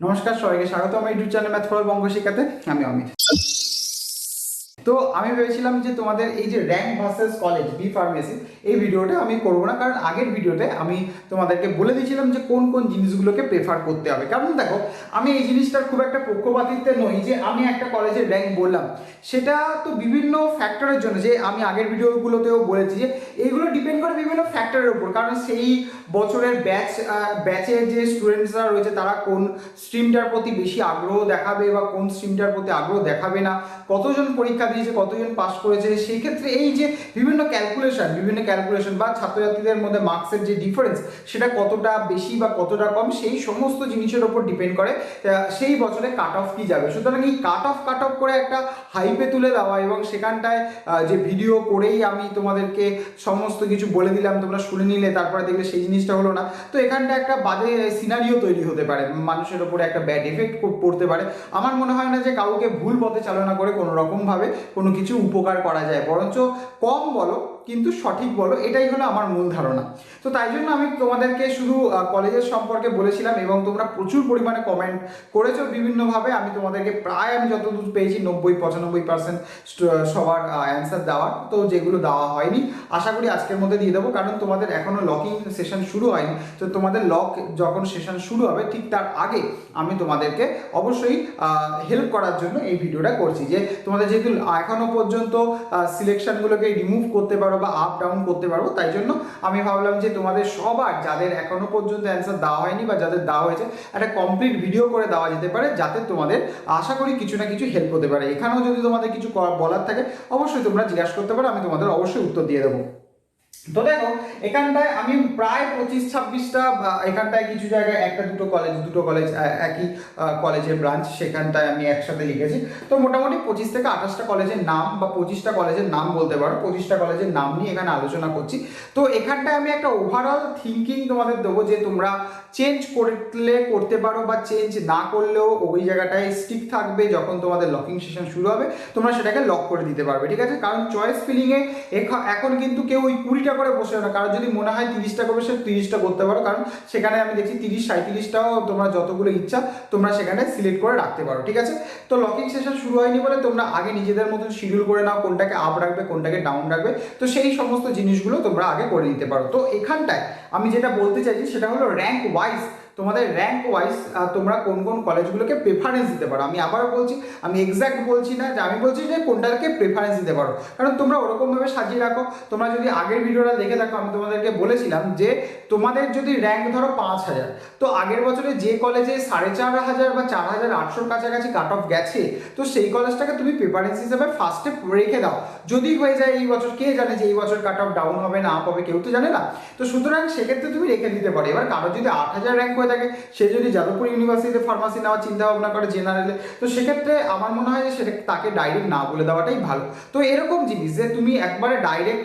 নমস্কার, সবাইকে স্বাগত আমার ইউটিউব চ্যানেল ম্যাথ ফর বঙ্গ শিখাতে। আমি অমিত। তো আমি ভেবেছিলাম যে তোমাদের এই যে rank versus college B pharmacy এই ভিডিওটা আমি করবো না, কারণ আগের ভিডিওতে আমি তোমাদেরকে বলে দিয়েছিলাম যে কোন কোন জিনিসগুলোকে প্রেফার করতে হবে। কারণ দেখো, আমি এই জিনিসটার খুব একটা পক্ষপাতিত্বে নই যে আমি একটা কলেজের র্যাঙ্ক বললাম, সেটা তো বিভিন্ন ফ্যাক্টরের জন্য, যে আমি আগের ভিডিওগুলোতেও বলেছি যে এইগুলো ডিপেন্ড করে বিভিন্ন ফ্যাক্টরের উপর। কারণ সেই বছরের ব্যাচের যে স্টুডেন্টসরা রয়েছে তারা কোন স্ট্রিমটার প্রতি বেশি আগ্রহ দেখাবে বা কোন স্ট্রিমটার প্রতি আগ্রহ দেখাবে না, কতজন পরীক্ষা দিয়েছে, কতজন পাস করেছে, সেই ক্ষেত্রে এই যে বিভিন্ন ক্যালকুলেশন বা ছাত্রছাত্রীদের মধ্যে মার্কসের যে ডিফারেন্স সেটা কতটা বেশি বা কতটা কম, সেই সমস্ত জিনিসের উপর ডিপেন্ড করে সেই বছরে কাট অফ কি যাবে। সুতরাং এই কাট অফ করে একটা হাইপে তুলে দেওয়া এবং সেখানটায় যে ভিডিও করেই আমি তোমাদেরকে সমস্ত কিছু বলে দিলাম, তোমরা শুনে নিলে, তারপরে দেখলে সেই জিনিসটা হলো না, তো এখানটা একটা বাজে সিনারিও তৈরি হতে পারে, মানুষের ওপরে একটা ব্যাড এফেক্ট পড়তে পারে। আমার মনে হয় না যে কাউকে ভুল পথে চালনা করে কোনো রকমভাবে কোনো কিছু উপকার করা যায়, বরঞ্চ কম বলো কিন্তু সঠিক বলো, এটাই হলো আমার মূল ধারণা। তো তাই জন্য আমি তোমাদেরকে শুধু কলেজের সম্পর্কে বলেছিলাম এবং তোমরা প্রচুর পরিমাণে কমেন্ট করেছো বিভিন্নভাবে। আমি তোমাদেরকে প্রায় আমি যতদূর পেয়েছি 90-95% সবার অ্যান্সার দেওয়ার, তো যেগুলো দেওয়া হয়নি আশা করি আজকের মধ্যে দিয়ে দেবো, কারণ তোমাদের এখনও লকিং সেশন শুরু হয়নি। তো তোমাদের লক যখন সেশন শুরু হবে ঠিক তার আগে আমি তোমাদেরকে অবশ্যই হেল্প করার জন্য এই ভিডিওটা করছি, যে তোমাদের যেহেতু এখনও পর্যন্ত সিলেকশনগুলোকে রিমুভ করতে পারো বা আপ ডাউন করতে পারবো, তাই জন্য আমি ভাবলাম যে তোমাদের সবার যাদের এখনও পর্যন্ত অ্যান্সার দেওয়া হয়নি বা যাদের দেওয়া হয়েছে একটা কমপ্লিট ভিডিও করে দেওয়া যেতে পারে, যাতে তোমাদের আশা করি কিছু না কিছু হেল্প হতে পারে। এখানেও যদি তোমাদের কিছু বলার থাকে অবশ্যই তোমরা জিজ্ঞাসা করতে পারো, আমি তোমাদের অবশ্যই উত্তর দিয়ে দেবো। তো দেখো, এখানটায় আমি প্রায় 25-26টা, এখানটায় কিছু জায়গায় দুটো কলেজ একই কলেজের ব্রাঞ্চ, সেখানটায় আমি একসাথে লিখেছি। তো মোটামুটি 25 থেকে 28টা কলেজের নাম বা 25টা কলেজের নাম বলতে পারো, 25টা কলেজের নাম নিয়ে এখানে আলোচনা করছি। তো এখানটায় আমি একটা ওভারঅল থিঙ্কিং তোমাদের দেবো, যে তোমরা চেঞ্জ করলে করতে পারো বা চেঞ্জ না করলেও ওই জায়গাটায় স্টিক থাকবে। যখন তোমাদের লকিং সেশন শুরু হবে তোমরা সেটাকে লক করে দিতে পারবে, ঠিক আছে? কারণ চয়েস ফিলিংয়ে এখন কিন্তু কেউ ওই 20টা করে বসে না, কারণ যদি মনে হয় 30টা করবে সে 30টা করতে পারো, কারণ সেখানে আমি দেখছি 30-37টাও তোমরা যতগুলো ইচ্ছা তোমরা সেখানে সিলেক্ট করে রাখতে পারো, ঠিক আছে? তো লকিং সেশন শুরু হয়নি বলে তোমরা আগে নিজেদের মতো শিডিউল করে নাও, কোনটাকে আপ রাখবে কোনটাকে ডাউন রাখবে, তো সেই সমস্ত জিনিসগুলো তোমরা আগে করে নিতে পারো। তো এখানটায় আমি যেটা বলতে চাইছি সেটা হলো র্যাঙ্ক ওয়াইজ, তোমাদের র্যাঙ্ক ওয়াইজ তোমরা কোন কোন কলেজগুলোকে প্রেফারেন্স দিতে পারো। আমি আবার বলছি, আমি এক্স্যাক্ট বলছি না, যে আমি বলছি যে কোনটাকে প্রেফারেন্স দিতে পারো, কারণ তোমরা ওরকমভাবে সাজিয়ে রাখো। তোমরা যদি আগের ভিডিওটা দেখে থাকো, আমি তোমাদেরকে বলেছিলাম যে তোমাদের যদি র্যাঙ্ক ধরো 5000, তো আগের বছরে যে কলেজে 4500 বা 4800 কাছাকাছি কাট অফ গেছে, তো সেই কলেজটাকে তুমি প্রেফারেন্স হিসেবে ফার্স্টে রেখে দাও। যদি হয়ে যায় এই বছর, কে জানে যে এই বছর কাট অফ ডাউন হবে না আপ হবে, কেউ তো জানে না, তো সুতরাং সেক্ষেত্রে তুমি রেখে দিতে পারো। এবার কারো যদি 8000 র্যাঙ্ক হয়ে থাকে, সে যদি যাদবপুর ইউনিভার্সিটিতে ফার্মাসি নেওয়ার চিন্তা ভাবনা করে জেনারেলে, তো সেক্ষেত্রে আমার মনে হয় যে সেটা তাকে ডাইরেক্ট না বলে দেওয়াটাই ভালো। তো এরকম জিনিস যে তুমি একবারে ডাইরেক্ট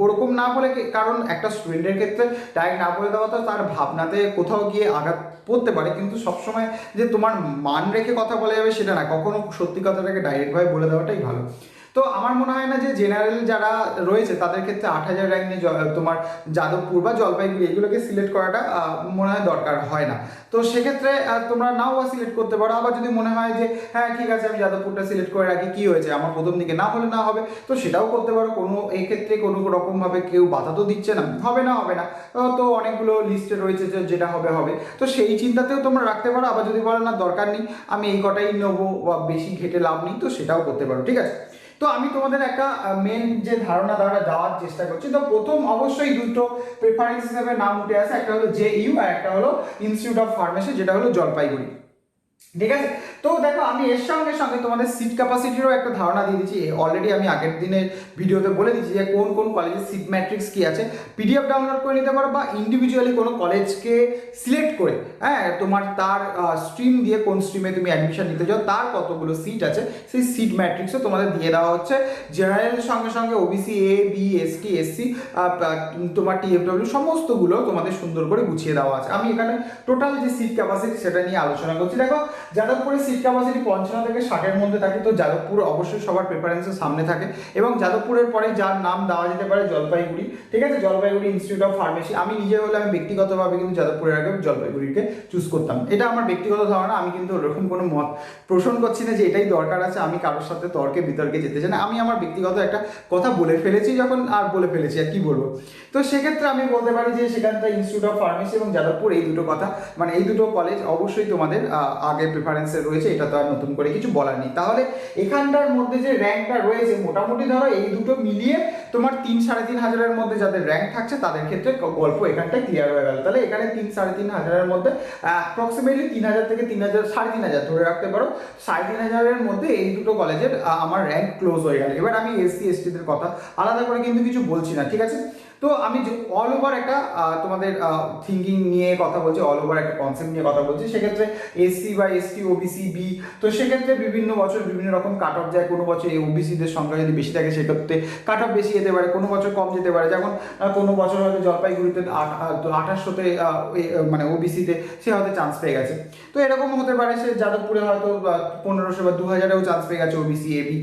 ওরকম না বলে, কারণ একটা স্টুডেন্টের ক্ষেত্রে ডাইরেক্ট না বলে দেওয়া তো তার ভাবনাতে কোথাও গিয়ে আঘাত পড়তে পারে, কিন্তু সবসময় যে তোমার মান রেখে কথা বলা যাবে সেটা না, কখনো সত্যি কথাটাকে ডাইরেক্টভাবে বলে দেওয়াটাই ভালো। তো আমার মনে হয় না যে জেনারেল যারা রয়েছে তাদের ক্ষেত্রে 8000 র্যাঙ্ক নিয়ে তোমার যাদবপুর বা জলপাইগুড়ি এগুলোকে সিলেক্ট করাটা মনে হয় দরকার হয় না। তো সেক্ষেত্রে তোমরা নাও বা সিলেক্ট করতে পারো। আবার যদি মনে হয় যে হ্যাঁ ঠিক আছে আমি যাদবপুরটা সিলেক্ট করে রাখি, কি হয়েছে আমার প্রথম দিকে না হলে না হবে, তো সেটাও করতে পারো। কোনো এই ক্ষেত্রে কোনো রকমভাবে কেউ বাধা তো দিচ্ছে না, হবে না হবে না, তো অনেকগুলো লিস্টে রয়েছে যে যেটা হবে হবে, তো সেই চিন্তাতেও তোমরা রাখতে পারো। আবার যদি বলো না দরকার নেই, আমি এই কটাই নেবো বা বেশি ঘেটে লাভ নেই, তো সেটাও করতে পারো, ঠিক আছে? তো আমি তোমাদের একটা মেন যে ধারণা দেওয়ার চেষ্টা করছি। তো প্রথম অবশ্যই দুটো প্রেফারেন্স হিসেবে নাম উঠে আসে, একটা হলো JU আর একটা হলো ইনস্টিটিউট অফ ফার্মেসি, যেটা হলো জলপাইগুড়ি, ঠিক আছে? তো দেখো, আমি এর সঙ্গে সঙ্গে তোমাদের সিট ক্যাপাসিটিরও একটা ধারণা দিয়ে দিচ্ছি। অলরেডি আমি আগের দিনের ভিডিওতে বলে দিচ্ছি যে কোন কোন কলেজের সিট ম্যাট্রিক্স কি আছে, PDF ডাউনলোড করে নিতে পারো বা ইন্ডিভিজুয়ালি কোনো কলেজকে সিলেক্ট করে, হ্যাঁ, তোমার তার স্ট্রিম দিয়ে কোন স্ট্রিমে তুমি অ্যাডমিশন নিতে চাও, তার কতগুলো সিট আছে সেই সিট ম্যাট্রিক্সও তোমাদের দিয়ে দেওয়া হচ্ছে। জেনারেলের সঙ্গে সঙ্গে OBC A B ST SC তোমার TFW সমস্তগুলো তোমাদের সুন্দর করে গুছিয়ে দেওয়া আছে। আমি এখানে টোটাল যে সিট ক্যাপাসিটি সেটা নিয়ে আলোচনা করছি। দেখো, যাদবপুরের সিট ক্যাপাসিটি 55 থেকে 60-এর মধ্যে থাকে। তো যাদবপুর অবশ্যই সবার প্রেফারেন্সের সামনে থাকে এবং যাদবপুরের পরে যার নাম দেওয়া যেতে পারে জলপাইগুড়ি, ঠিক আছে, জলপাইগুড়ি ইনস্টিটিউট অফ ফার্মেসি। আমি নিজে হলে আমি ব্যক্তিগতভাবে কিন্তু যাদবপুরের আগে জলপাইগুড়িকে চুজ করতাম, এটা আমার ব্যক্তিগত ধারণা। আমি কিন্তু ওরকম কোনো মত পোষণ করছি না যে এটাই দরকার আছে, আমি কারোর সাথে তর্কে বিতর্কে যেতে চাই না, আমি আমার ব্যক্তিগত একটা কথা বলে ফেলেছি যখন, আর বলে ফেলেছি আর কি বলবো। তো সেক্ষেত্রে আমি বলতে পারি যে সেখানটা ইনস্টিটিউট অফ ফার্মেসি এবং যাদবপুর এই দুটো কথা, মানে এই দুটো কলেজ অবশ্যই তোমাদের আগে প্রেফারেন্সে রয়েছে, এটা তো আর নতুন করে কিছু বলার নেই। তাহলে এখানটার মধ্যে যে র্যাঙ্কটা রয়েছে মোটামুটি ধরো এই দুটো মিলিয়ে তোমার 3-3.5 হাজারের মধ্যে যাদের র্যাঙ্ক থাকছে তাদের ক্ষেত্রে গল্প এখানটায় ক্লিয়ার হয়ে গেল। তাহলে এখানে 3-3.5 হাজারের মধ্যে অ্যাপ্রক্সিমেটলি 3,000 থেকে 3,000 3,500 ধরে রাখতে পারো, 3,500-এর মধ্যে এই দুটো কলেজের আমার র্যাঙ্ক ক্লোজ হয়ে গেল। এবার আমি এসসি এসটিদের কথা আলাদা করে কিন্তু কিছু বলছি না, ঠিক আছে। তো আমি অল ওভার একটা তোমাদের থিঙ্কিং নিয়ে কথা বলছি, অল ওভার একটা কনসেপ্ট নিয়ে কথা বলছি। সেক্ষেত্রে এসসি বা এসটি ওবিসি বি, তো সেক্ষেত্রে বিভিন্ন বছর বিভিন্ন রকম কাট অফ যায়। কোনো বছর এই ওবিসিদের সংখ্যা যদি বেশি থাকে সেক্ষেত্রে কাট অফ বেশি যেতে পারে, কোনো বছর কম যেতে পারে। যেমন কোনো বছর হয়তো জলপাইগুড়িতে 2800-তে মানে ওবিসিতে সে হয়তো চান্স পেয়ে গেছে, তো এরকম হতে পারে সে যাদবপুরে হয়তো 1500 বা 2000-এও চান্স পেয়ে গেছে ওবিসি এবি,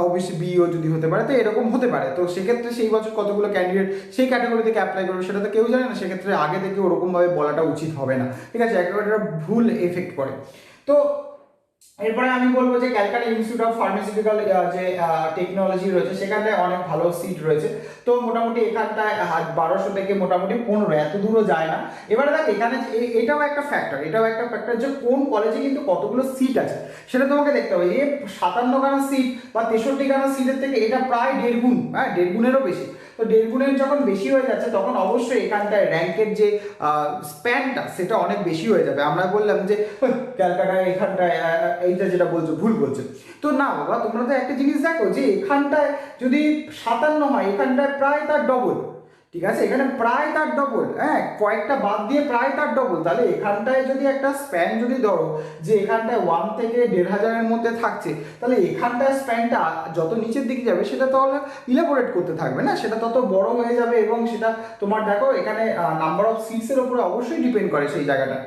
ওবিসি বিও যদি হতে পারে, তো এরকম হতে পারে। তো সেক্ষেত্রে সেই বছর কতগুলো ক্যান্ডিডেট সেই ক্যাটাগরি থেকে অ্যাপ্লাই করবে সেটা তো কেউ জানে না, সেক্ষেত্রে আগে থেকে ওরকমভাবে বলাটা উচিত হবে না, ঠিক আছে, একেবারে একটা ভুল এফেক্ট করে। তো এরপরে আমি বলবো যে ক্যালকাটা ইনস্টিটিউট অফ ফার্মাসিউটিক্যাল যে টেকনোলজি রয়েছে সেখানটায় অনেক ভালো সিট রয়েছে। তো মোটামুটি এখানটায় 1200 থেকে মোটামুটি 15, এত দূরও যায় না। এবারে দেখ এখানে এটাও একটা ফ্যাক্টর যে কোন কলেজে কিন্তু কতগুলো সিট আছে সেটা তোমাকে দেখতে হবে। এই 57খানা সিট বা 63খানা সিটের থেকে এটা প্রায় 1.5 গুণ, হ্যাঁ 1.5 গুণেরও বেশি। তো 1.5 গুণের যখন বেশি হয়ে যাচ্ছে তখন অবশ্যই এখানটায় র্যাঙ্কের যে স্প্যানটা সেটা অনেক বেশি হয়ে যাবে। আমরা বললাম যে ক্যালকাটায় এখানটায় এইটা যেটা বলছো ভুল বলছো, তো না বাবা, তোমরা তো একটা জিনিস দেখো যে এখানটায় যদি 57 হয় এখানটায় প্রায় তার ডবল, ঠিক আছে, এখানে প্রায় তার ডবল, হ্যাঁ কয়েকটা বাদ দিয়ে প্রায় তার ডবল। তাহলে এখানটায় যদি একটা স্প্যান যদি ধরো যে এখানটায় 1 থেকে 1,500-এর মধ্যে থাকছে, তাহলে এখানটায় স্প্যানটা যত নিচের দিকে যাবে সেটা তাহলে ইলাবোরেট করতে থাকবে না, সেটা তত বড় হয়ে যাবে এবং সেটা তোমার দেখো এখানে নাম্বার অফ সিটসের উপরে অবশ্যই ডিপেন্ড করে সেই জায়গাটা।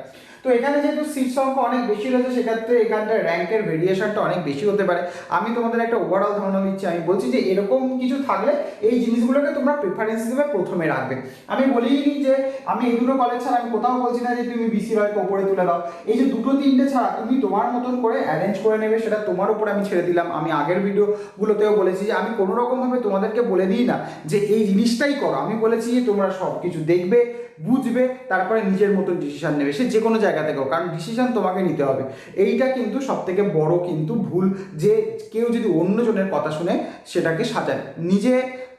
তো এখানে যেহেতু সিট সংখ্যা অনেক বেশি রয়েছে সেক্ষেত্রে এখানটায় র্যাঙ্কের ভেরিয়েশনটা অনেক বেশি হতে পারে। আমি তোমাদের একটা ওভারঅল ধারণা দিচ্ছি, আমি বলছি যে এরকম কিছু থাকলে এই জিনিসগুলোকে তোমরা প্রেফারেন্স হিসেবে প্রথমে রাখবে। আমি বলিনি যে আমি এই দুটো কলেজ ছাড়া আমি কোথাও বলছি না যে তুমি বিসি রয়কে ওপরে তুলে দাও, এই যে দুটো তিনটে ছাড়া তুমি তোমার মতন করে অ্যারেঞ্জ করে নেবে, সেটা তোমার উপর আমি ছেড়ে দিলাম। আমি আগের ভিডিওগুলোতেও বলেছি যে আমি কোনো রকমভাবে তোমাদেরকে বলে দিই না যে এই জিনিসটাই করো, আমি বলেছি যে তোমরা সব কিছু দেখবে বুঝবে তারপরে নিজের মতন ডিসিশন নেবে, সে যে কোনো জায়গা থেকেও, কারণ ডিসিশন তোমাকে নিতে হবে। এইটা কিন্তু সব থেকে বড় কিন্তু ভুল, যে কেউ যদি অন্যজনের কথা শুনে সেটাকে সাজায়, নিজে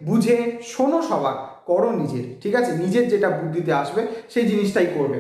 বুঝে শোনো সবার, করো নিজের, ঠিক আছে, নিজের যেটা বুদ্ধিতে আসবে সেই জিনিসটাই করবে,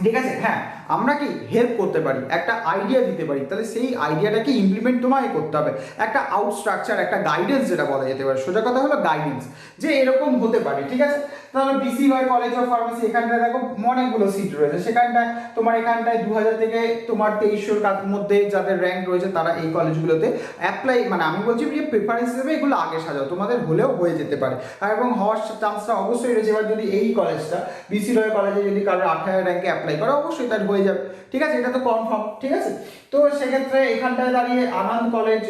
ঠিক আছে। হ্যাঁ আমরা কি হেল্প করতে পারি, একটা আইডিয়া দিতে পারি, তাহলে সেই আইডিয়াটাকে ইমপ্লিমেন্ট তোমাকে করতে হবে। একটা আউট স্ট্রাকচার, একটা গাইডেন্স যেটা বলা যেতে পারে, সোজা কথা হলো গাইডেন্স, যে এরকম হতে পারে, ঠিক আছে। তাহলে BC Y college of pharmacy এখানটায় দেখো অনেকগুলো সিট রয়েছে, সেখানটায় তোমার এখানটায় 2000 থেকে তোমার 2300-র মধ্যে যাদের র্যাঙ্ক রয়েছে তারা এই কলেজগুলোতে অ্যাপ্লাই, মানে আমি বলছি যে প্রেফারেন্স হিসেবে এগুলো আগে সাজাও, তোমাদের হলেও হয়ে যেতে পারে আর এবং হওয়ার চান্সটা অবশ্যই রয়েছে। এবার যদি এই কলেজটা বিসি ওয়াই কলেজে যদি কারোর 8000 র্যাঙ্কে অ্যাপ্লাই করে অবশ্যই তার হয়ে যাবে, ঠিক আছে, এটা তো কনফার্ম, ঠিক আছে। তো সেক্ষেত্রে এখানটায় দাঁড়িয়ে আনন্দ কলেজ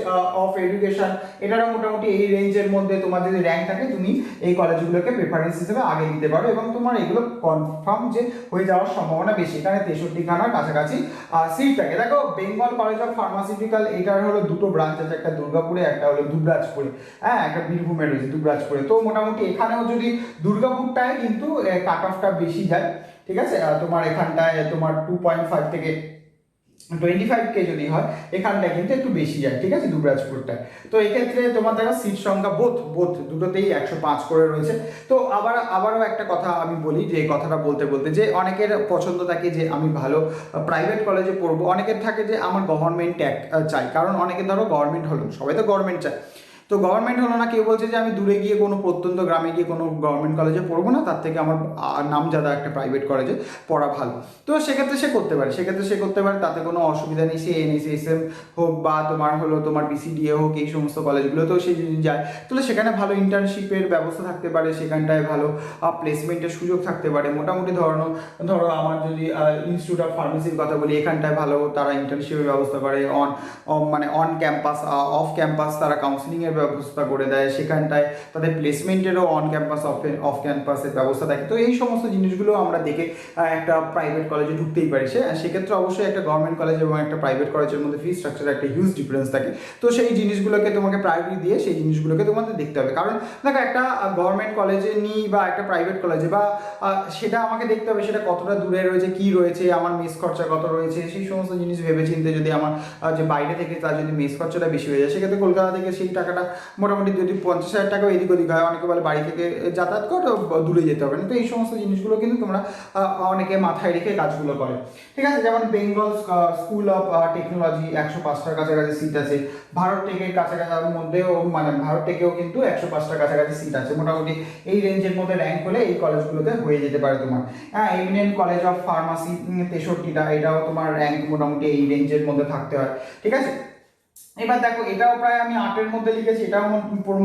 অফ এডুকেশন এটারও মোটামুটি এই রেঞ্জের মধ্যে তোমার যদি র্যাঙ্ক থাকে তুমি এই কলেজগুলোকে প্রেফারেন্স হিসেবে আগে দিতে পারো এবং তোমার এগুলো কনফার্ম যে হয়ে যাওয়ার সম্ভাবনা বেশি। এখানে 63খানার কাছাকাছি সিট থাকে। দেখো বেঙ্গল কলেজ অফ ফার্মাসিউটিক্যাল এটার হলো দুটো ব্রাঞ্চ আছে, একটা দুর্গাপুরে একটা হলো দুবরাজপুরে, হ্যাঁ একটা বীরভূমে রয়েছে দুবরাজপুরে। তো মোটামুটি এখানেও যদি দুর্গাপুরটায় কিন্তু কাট অফটা বেশি যায়, ঠিক আছে, তোমার এখানটায় তোমার 2.5 থেকে 25K যদি হয় এখানটায় কিন্তু একটু বেশি যায়, ঠিক আছে, দুবরাজপুরটায়। তো এক্ষেত্রে তোমার দেখো সিট সংখ্যা বোথ দুটোতেই 105 করে রয়েছে। তো আবারও একটা কথা আমি বলি, যে এই কথাটা বলতে বলতে যে অনেকের পছন্দ থাকে যে আমি ভালো প্রাইভেট কলেজে পড়বো, অনেকের থাকে যে আমার গভর্নমেন্ট চাই, কারণ অনেকে ধরো গভর্নমেন্ট হলো, সবাই তো গভর্নমেন্ট চায়। তো গভর্নমেন্ট হলো না, কেউ বলছে যে আমি দূরে গিয়ে কোনো প্রত্যন্ত গ্রামে গিয়ে কোনো গভর্নমেন্ট কলেজে পড়বো না, তার থেকে আমার নামজাদা একটা প্রাইভেট কলেজে পড়া ভালো। তো সেক্ষেত্রে সে করতে পারে, তাতে কোনো অসুবিধা নেই। সে এনএসএসএম হোক বা তোমার হলো তোমার বিসিডিএ হোক, এই সমস্ত কলেজগুলোতেও সে যদি যায় তাহলে সেখানে ভালো ইন্টার্নশিপের ব্যবস্থা থাকতে পারে, সেখানটায় ভালো প্লেসমেন্টের সুযোগ থাকতে পারে। মোটামুটি ধরো আমার যদি ইনস্টিটিউট অফ ফার্মেসির কথা বলি, এখানটায় ভালো তারা ইন্টার্নশিপের ব্যবস্থা করে, মানে অন ক্যাম্পাস অফ ক্যাম্পাস তারা কাউন্সিলিংয়ের ব্যবস্থা করে দেয়, সেখানটায় তাদের প্লেসমেন্টেরও অন ক্যাম্পাস অফ ক্যাম্পাসের ব্যবস্থা থাকে। তো এই সমস্ত জিনিসগুলো আমরা দেখে একটা প্রাইভেট কলেজে ঢুকতেই পারি। সেক্ষেত্রে অবশ্যই একটা গভর্নমেন্ট কলেজ এবং একটা প্রাইভেট কলেজের মধ্যে ফি স্ট্রাকচারে একটা হিউজ ডিফারেন্স থাকে। তো সেই জিনিসগুলোকে তোমাকে প্রায়োরিটি দিয়ে সেই জিনিসগুলোকে তোমাদের দেখতে হবে। কারণ দেখো, একটা গভর্নমেন্ট কলেজে নিই বা একটা প্রাইভেট কলেজে বা সেটা আমাকে দেখতে হবে সেটা কতটা দূরে রয়েছে, কি রয়েছে, আমার মেস খরচা কত রয়েছে, সেই সমস্ত জিনিস ভেবেচিন্তে যদি আমার যে বাইরে থেকে তার যদি মেস খরচাটা বেশি হয়ে যায়, সেক্ষেত্রে কলকাতা থেকে সেই টাকাটা মোটামুটি যদি 50,000 টাকাও এদিক ওদিক হয়, অনেকে বলে বাড়ি থেকে যাতায়াত করো, দূরে যেতে হবে না। তো এই সমস্ত জিনিসগুলো কিন্তু তোমরা অনেকে মাথায় রেখে কাজগুলো করে, ঠিক আছে। যেমন বেঙ্গল স্কুল অফ টেকনোলজি 105টার কাছাকাছি সিট আছে, ভারত টেকের কাছাকাছি মধ্যেও, মানে ভারত টেকেও কিন্তু 105টার কাছাকাছি সিট আছে। মোটামুটি এই রেঞ্জের মধ্যে র্যাঙ্ক হলে এই কলেজগুলোতে হয়ে যেতে পারে তোমার। হ্যাঁ, এমিনেন্ট কলেজ অফ ফার্মাসি 63টা, এটাও তোমার র্যাঙ্ক মোটামুটি এই রেঞ্জের মধ্যে থাকতে হয়, ঠিক আছে। এবার দেখো, এটাও প্রায় আমি 8-এর মধ্যে লিখেছি, এটাও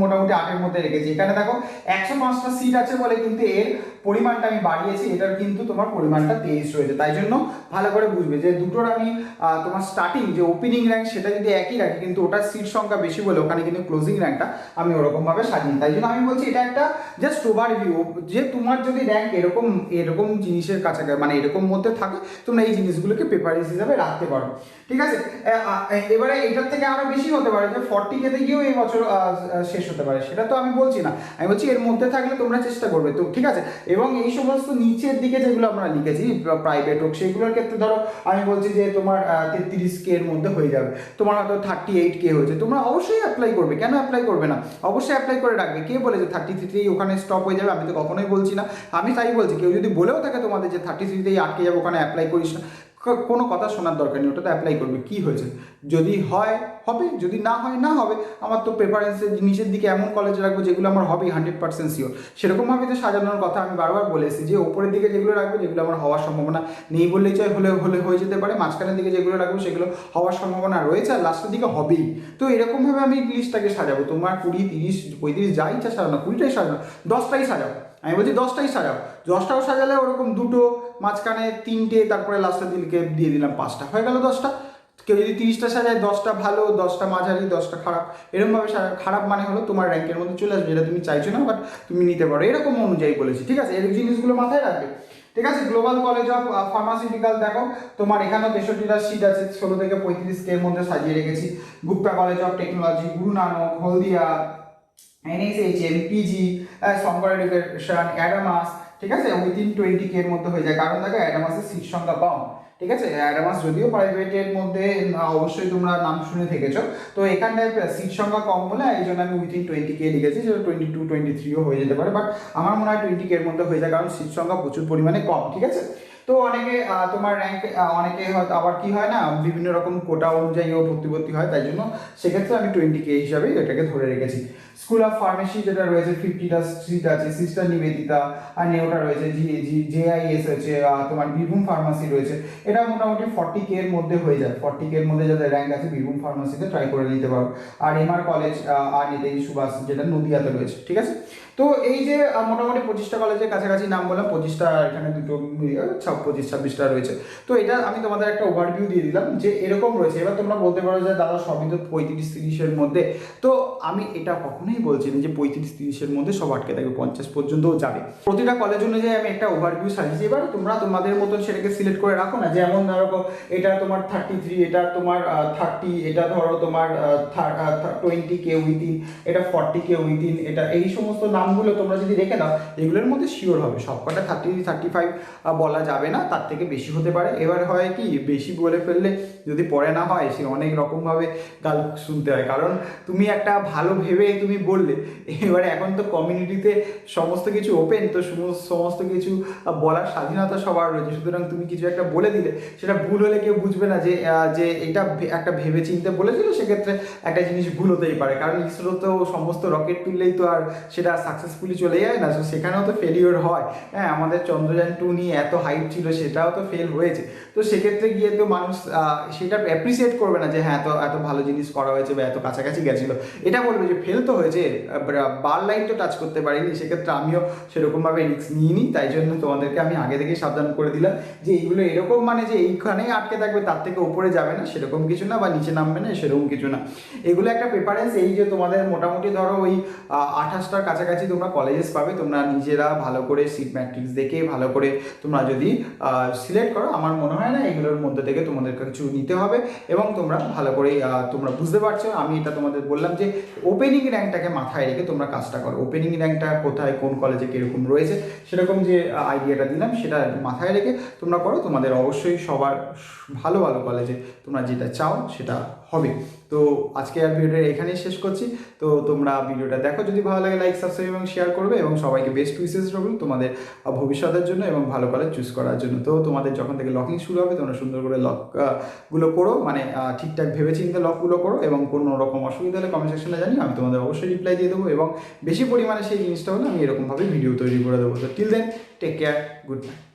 মোটামুটি 8-এর মধ্যে রেখেছি। এখানে দেখো 105টা সিট আছে বলে কিন্তু এর পরিমাণটা আমি বাড়িয়েছি, এটার কিন্তু তোমার পরিমাণটা 23 রয়েছে। তাই জন্য ভালো করে বুঝবে যে দুটোর আমি তোমার স্টার্টিং যে ওপেনিং র্যাঙ্ক সেটা যদি একই রাখি, কিন্তু ওটার সিট সংখ্যা বেশি বলে ওখানে কিন্তু ক্লোজিং র্যাঙ্কটা আমি ওরকমভাবে সাজিয়ে। তাই জন্য আমি বলছি এটা একটা জাস্ট ওভারভিউ, যে তোমার যদি র্যাঙ্ক এরকম জিনিসের কাছাকাছি, মানে এরকম মধ্যে থাকে, তোমরা এই জিনিসগুলোকে প্রেফারেন্স হিসাবে রাখতে পারো, ঠিক আছে। এবারে এটার থেকে আরো বেশি হতে পারে, যে 40K গিয়েও এই বছর শেষ হতে পারে, সেটা তো আমি বলছি না। আমি বলছি এর মধ্যে থাকলে তোমরা চেষ্টা করবে, তো ঠিক আছে। এবং এই সমস্ত নিচের দিকে যেগুলো আমরা লিখেছি প্রাইভেট হোক, সেগুলোর ক্ষেত্রে ধরো আমি বলছি যে তোমার 33K এর মধ্যে হয়ে যাবে, তোমার হয়তো 38K হয়েছে, তোমরা অবশ্যই অ্যাপ্লাই করবে। কেন অ্যাপ্লাই করবে না? অবশ্যই অ্যাপ্লাই করে রাখবে। কে বলে যে 33তেই ওখানে স্টপ হয়ে যাবে? আমি তো কখনোই বলছি না। আমি তাই বলছি, কেউ যদি বলেও থাকে তোমাদের যে 33তেই আটকে যাবে, ওখানে অ্যাপ্লাই করিস না, কোনো কথা শোনার দরকার নেই, ওটাতে অ্যাপ্লাই করবে। কি হয়েছে? যদি হয় হবে, যদি না হয় না হবে। আমার তো প্রেফারেন্সের জিনিসের দিকে এমন কলেজ রাখবো যেগুলো আমার হবে 100% শিওর। সেরকমভাবে তো সাজানোর কথা আমি বারবার বলে এসেছি, যে ওপরের দিকে যেগুলো রাখবো, যেগুলো আমার হওয়ার সম্ভাবনা নেই বললেই চাই, হলে হয়ে যেতে পারে, মাঝখানের দিকে যেগুলো রাখবো সেগুলো হওয়ার সম্ভাবনা রয়েছে, আর লাস্টের দিকে হবেই। তো এরকমভাবে আমি লিস্টটাকে সাজাবো। তোমার 20, 30, 35 যা ইচ্ছা সাজানো, 20টাই সাজানো, 10টাই সাজাও। আমি বলছি 10টাই সাজাও। 10টাও সাজালে ওরকম দুটো, মাঝখানে 3টে, তারপরে লাস্টের দিকে দিয়ে দিলাম 5টা, হয়ে গেল 10টা। কেউ যদি 30টা সাজায়, 10টা ভালো, 10টা মাঝারি, 10টা খারাপ, এরকমভাবে খারাপ মানে হলো তোমার র্যাঙ্কের মধ্যে চলে আসবে, যেটা তুমি চাইছো না, বাট তুমি নিতে পারো, এরকম অনুযায়ী বলেছি, ঠিক আছে। এই জিনিসগুলো মাথায় রাখবে, ঠিক আছে। গ্লোবাল কলেজ অফ ফার্মাসিউটিক্যাল দেখো, তোমার এখানেও 63টা সিট আছে, 16 থেকে 35K এর মধ্যে সাজিয়ে রেখেছি। Gupta college of technology, Guru Nanak, Haldia, NSHM, PG, Shankar education, Adamas, ঠিক আছে, উইথিন 20K এর মধ্যে হয়ে যায়। কারণ দেখো অ্যাডামাসের সিট সংখ্যা কম, ঠিক আছে। অ্যাডামাস যদিও প্রাইভেটের মধ্যে, অবশ্যই তোমরা নাম শুনে থেকেছো, তো এখানটায় সিট সংখ্যা কম বলে এই জন্য আমি উইথিন 20K লিখেছি, সেটা 22, 23ও হয়ে যেতে পারে, বাট আমার মনে হয় 20K এর মধ্যে হয়ে যায়, কারণ সিট সংখ্যা প্রচুর পরিমাণে কম, ঠিক আছে। তো অনেকে তোমার র্যাঙ্ক, অনেকে হয়তো আবার কি হয় না, বিভিন্ন রকম কোটা অনুযায়ীও ভর্তি হয়, তাই জন্য সেক্ষেত্রে আমি 20K হিসাবে এটাকে ধরে রেখেছি। স্কুল অফ ফার্মেসি যেটা রয়েছে 50টা সিট আছে, সিস্টার নিবেদিতা আর নেওটা রয়েছে, JIS আছে, তোমার বীরভূম ফার্মাসি রয়েছে, এটা মোটামুটি 40K এর মধ্যে হয়ে যায়। 40K এর মধ্যে যাদের র্যাঙ্ক আছে বীরভূম ফার্মাসিতে ট্রাই করে নিতে পারো। আর MR কলেজ আর নেতাজি সুভাষ যেটা নদিয়াতে রয়েছে, ঠিক আছে। তো এই যে মোটামুটি 25টা কলেজের কাছাকাছি নাম বললাম, 25টা এখানে দুটো 25-26টা রয়েছে। তো এটা আমি তোমাদের একটা ওভারভিউ দিয়ে দিলাম যে এরকম রয়েছে। এবার তোমরা বলতে পারো যে দাদা সবই তো 35-30-এর মধ্যে, তো আমি এটা কখনোই বলছি না যে 35-30-এর মধ্যে সব আটকে থাকবে, 50 পর্যন্তও যাবে। প্রতিটা কলেজ অনুযায়ী আমি একটা ওভারভিউ সাজিয়েছি। এবার তোমরা তোমাদের মতন সেটাকে সিলেক্ট করে রাখো না, যেমন ধরো এটা তোমার 33, এটা তোমার 30, এটা ধরো তোমার 20K উইথিন, এটা 40K উইথিন, এটা এই সমস্ত না নামগুলো তোমরা যদি রেখে দাও এগুলোর মধ্যে শিওর হবে, সবকটা 30-35 বলা যাবে না, তার থেকে বেশি হতে পারে। এবার হয় কি বেশি বলে ফেললে যদি পরে না হয় সে অনেক রকমভাবে গাল শুনতে হয়, কারণ তুমি একটা ভালো ভেবে তুমি বললে, এবারে এখন তো কমিউনিটিতে সমস্ত কিছু ওপেন, তো সমস্ত কিছু বলার স্বাধীনতা সবার রয়েছে, সুতরাং তুমি কিছু একটা বলে দিলে সেটা ভুল হলে কেউ বুঝবে না যে যে এটা একটা ভেবে চিন্তে বলেছিল, সেক্ষেত্রে একটা জিনিস ভুল হতেই পারে, কারণ ইসরো তো সমস্ত রকেট তুললেই তো আর সেটা সাকসেসফুলি চলে যায় না, তো সেখানেও তো ফেলিওর হয়। হ্যাঁ, আমাদের চন্দ্রযান 2 নিয়ে এত হাইপ ছিল, সেটাও তো ফেল হয়েছে। তো সেক্ষেত্রে গিয়ে তো মানুষ সেটা অ্যাপ্রিসিয়েট করবে না যে হ্যাঁ তো এত ভালো জিনিস করা হয়েছে বা এত কাছাকাছি গেছিলো, এটা বলবে যে ফেল তো হয়েছে, বার লাইন তো টাচ করতে পারিনি। সেক্ষেত্রে আমিও সেরকমভাবে রিস্ক নিইনি, তাই জন্য তোমাদেরকে আমি আগে থেকেই সাবধান করে দিলাম যে এইগুলো এরকম মানে যে এইখানেই আটকে থাকবে, তার থেকে উপরে যাবে না সেরকম কিছু না, বা নিচে নামবে না সেরকম কিছু না। এগুলো একটা প্রেফারেন্স, এই যে তোমাদের মোটামুটি ধরো ওই 28টার কাছাকাছি তোমরা কলেজেস পাবে, তোমরা নিজেরা ভালো করে সিট ম্যাট্রিক্স দেখে ভালো করে তোমরা যদি সিলেক্ট করো, আমার মনে হয় না এগুলোর মধ্যে থেকে তোমাদের কিছু নিতে হবে, এবং তোমরা ভালো করেই তোমরা বুঝতে পারছো। আমি এটা তোমাদের বললাম যে ওপেনিং র্যাঙ্কটাকে মাথায় রেখে তোমরা কাজটা করো, ওপেনিং র্যাঙ্কটা কোথায় কোন কলেজে কীরকম রয়েছে সেরকম যে আইডিয়াটা দিলাম সেটা মাথায় রেখে তোমরা করো, তোমাদের অবশ্যই সবার ভালো ভালো কলেজে তোমরা যেটা চাও সেটা হবে। তো আজকে আর ভিডিওটা এখানেই শেষ করছি। তো তোমরা ভিডিওটা দেখো, যদি ভালো লাগে লাইক সাবস্ক্রাইব এবং শেয়ার করবে, এবং সবাইকে বেস্ট উইসেস রইল তোমাদের ভবিষ্যতের জন্য এবং ভালো কলেজ চুজ করার জন্য। তো তোমাদের যখন থেকে লকিং শুরু হবে তোমরা সুন্দর করে লকগুলো করো, মানে ঠিকঠাক ভেবে চিন্তে লকগুলো করো, এবং কোনো রকম অসুবিধা হলে কমেন্ট সেকশনে জানি, আমি তোমাদের অবশ্যই রিপ্লাই দিয়ে দেবো, এবং বেশি পরিমাণে সেই জিনিসটা হলে আমি এরকমভাবে ভিডিও তৈরি করে দেবো। তো till then take care, good night.